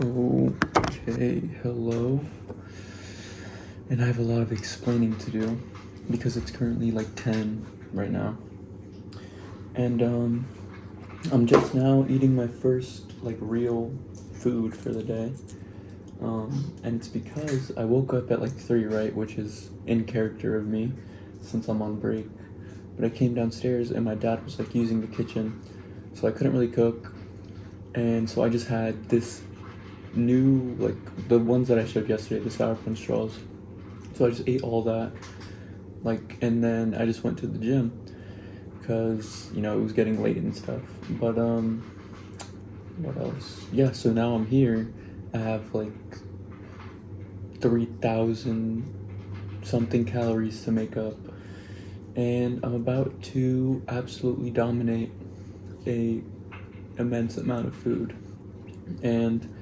Okay, hello. And I have a lot of explaining to do because it's currently like 10 right now. And I'm just now eating my first like real food for the day. And it's because I woke up at like 3, right, which is in character of me since I'm on break. But I came downstairs and my dad was like using the kitchen, so I couldn't really cook. And so I just had this new, like the ones that I showed yesterday, the sour punch straws. So I just ate all that, and then I just went to the gym because it was getting late and stuff. But what else? Yeah, so now I'm here. I have like 3,000 something calories to make up, and I'm about to absolutely dominate a immense amount of food. And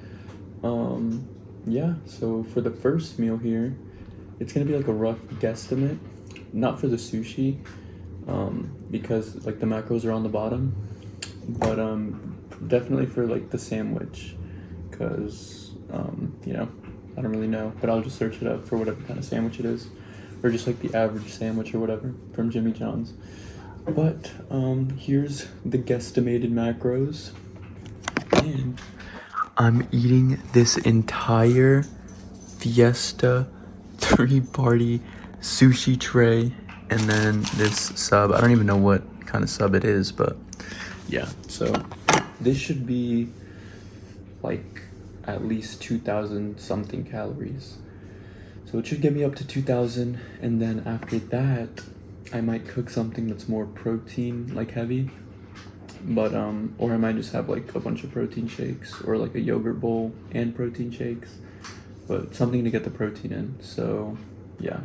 yeah, so for the first meal here, it's gonna be like a rough guesstimate, not for the sushi, because like the macros are on the bottom, but definitely for like the sandwich, because I don't really know, but I'll just search it up for whatever kind of sandwich it is, or just like the average sandwich or whatever from Jimmy John's. But here's the guesstimated macros, and I'm eating this entire Fiesta 3-party sushi tray, and then this sub. I don't even know what kind of sub it is, but yeah, so this should be like at least 2,000 something calories. So it should get me up to 2,000, and then after that, I might cook something that's more protein, like heavy. But or I might just have like a bunch of protein shakes, or like a yogurt bowl and protein shakes, but something to get the protein in. So yeah,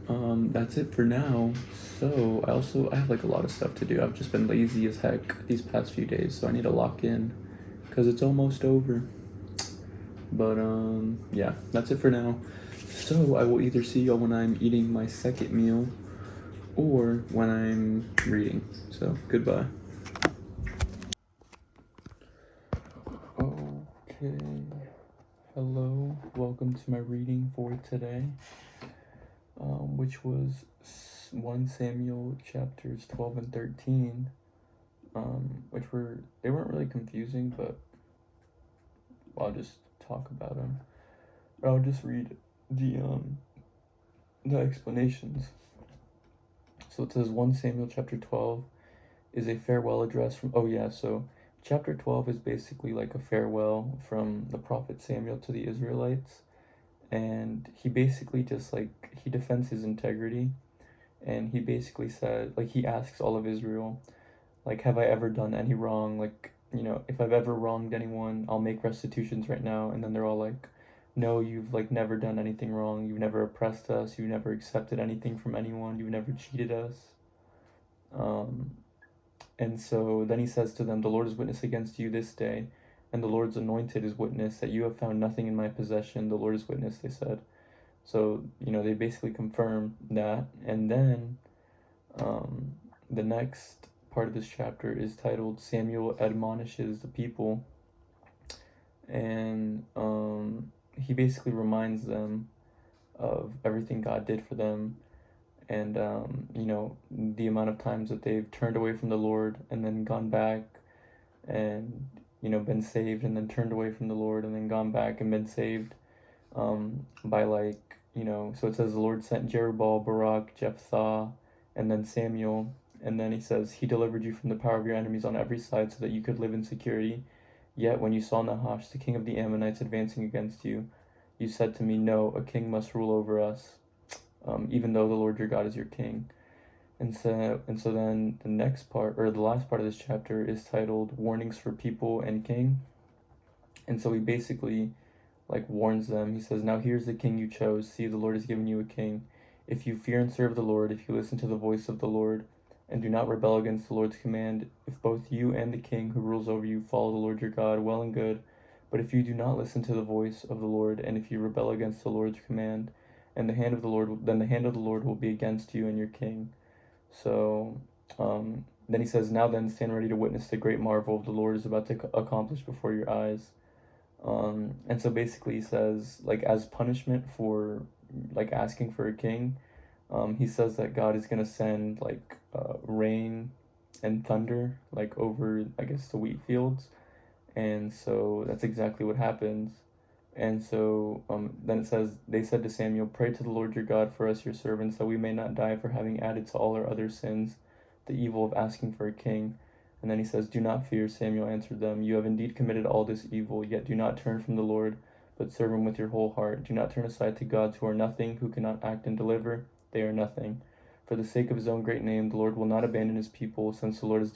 that's it for now. So I have like a lot of stuff to do. I've just been lazy as heck these past few days, so I need to lock in because it's almost over. But yeah, that's it for now. So I will either see y'all when I'm eating my second meal or when I'm reading. So goodbye. Okay, hello, welcome to my reading for today, which was 1 Samuel chapters 12 and 13, they weren't really confusing, but I'll just talk about them. I'll just read the explanations. So it says 1 Samuel chapter 12 is a farewell address from, so chapter 12 is basically like a farewell from the prophet Samuel to the Israelites, and he basically just he defends his integrity, and he basically said, he asks all of Israel, have I ever done any wrong? If I've ever wronged anyone, I'll make restitutions right now. And then they're all like, no, you've never done anything wrong. You've never oppressed us. You've never accepted anything from anyone. You've never cheated us. And so then he says to them, the Lord is witness against you this day, and the Lord's anointed is witness that you have found nothing in my possession. The Lord is witness, they said. So, they basically confirm that. And then the next part of this chapter is titled Samuel Admonishes the People. And he basically reminds them of everything God did for them, and the amount of times that they've turned away from the Lord and then gone back and been saved, and then turned away from the Lord and then gone back and been saved by so it says the Lord sent Jerubbaal, Barak, Jephthah, and then Samuel, and then he says he delivered you from the power of your enemies on every side so that you could live in security. Yet when you saw Nahash, the king of the Ammonites, advancing against you, you said to me, no, a king must rule over us, even though the Lord your God is your king. And so then the next part, or the last part of this chapter, is titled Warnings for People and King. And so he basically warns them. He says, now here's the king you chose. See, the Lord has given you a king. If you fear and serve the Lord, if you listen to the voice of the Lord, and do not rebel against the Lord's command, if both you and the king who rules over you follow the Lord your God, well and good. But if you do not listen to the voice of the Lord, and if you rebel against the Lord's command, and the hand of the Lord will be against you and your king. So then he says, now then, stand ready to witness the great marvel of the Lord is about to accomplish before your eyes. And so basically he says, like, as punishment for like asking for a king, he says that God is gonna send like rain and thunder like over, I guess, the wheat fields. And so that's exactly what happens. And so then it says, they said to Samuel, "Pray to the Lord your God for us, your servants, that we may not die for having added to all our other sins the evil of asking for a king." And then he says, "Do not fear," Samuel answered them. "You have indeed committed all this evil, yet do not turn from the Lord, but serve him with your whole heart. Do not turn aside to gods who are nothing, who cannot act and deliver. They are nothing. For the sake of his own great name, the Lord will not abandon his people, since the Lord has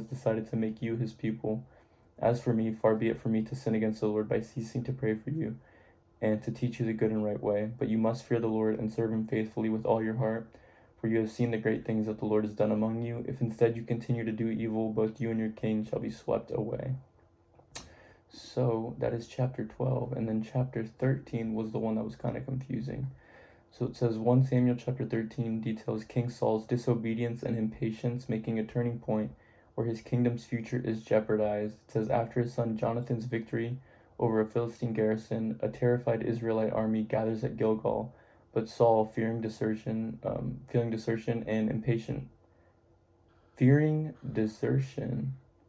decided to make you his people. As for me, far be it from me to sin against the Lord by ceasing to pray for you and to teach you the good and right way. But you must fear the Lord and serve him faithfully with all your heart, for you have seen the great things that the Lord has done among you. If instead you continue to do evil, both you and your king shall be swept away." So that is chapter 12. And then chapter 13 was the one that was kind of confusing. So it says 1 Samuel chapter 13 details King Saul's disobedience and impatience, making a turning point where his kingdom's future is jeopardized. It says, after his son Jonathan's victory over a Philistine garrison, a terrified Israelite army gathers at Gilgal, but Saul, fearing desertion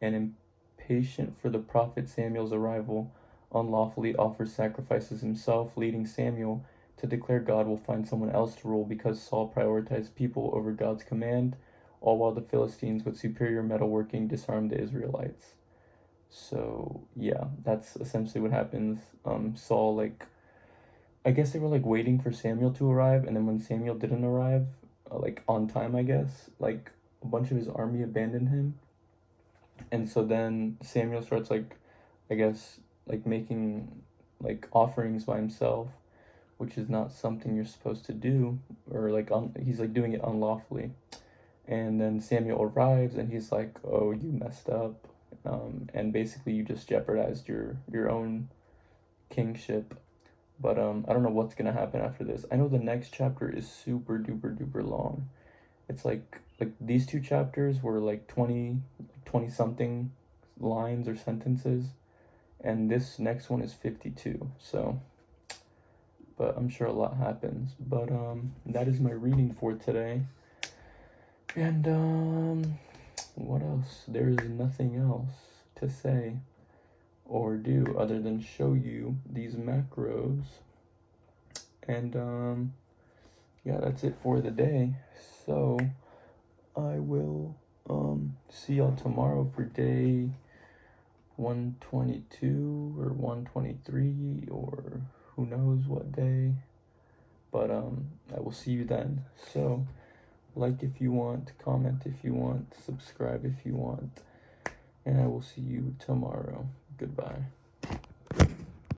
and impatient for the prophet Samuel's arrival, unlawfully offers sacrifices himself, leading Samuel to declare God will find someone else to rule because Saul prioritized people over God's command, all while the Philistines with superior metalworking disarmed the Israelites. So yeah, that's essentially what happens. Saul, like, I guess they were like waiting for Samuel to arrive, and then when Samuel didn't arrive, like on time, I guess, like a bunch of his army abandoned him. And so then Samuel starts, like, I guess, like making like offerings by himself, which is not something you're supposed to do, or like he's like doing it unlawfully. And then Samuel arrives and he's like, "Oh, you messed up," and basically you just jeopardized your own kingship. But I don't know what's gonna happen after this. I know the next chapter is super duper duper long. It's like these two chapters were like 20 something lines or sentences, and this next one is 52. So, but I'm sure a lot happens. But that is my reading for today. And what else? There is nothing else to say or do other than show you these macros. And yeah, that's it for the day. So I will see y'all tomorrow for day 122 or 123 or who knows what day. But I will see you then. So like if you want, comment if you want, subscribe if you want, and I will see you tomorrow. Goodbye.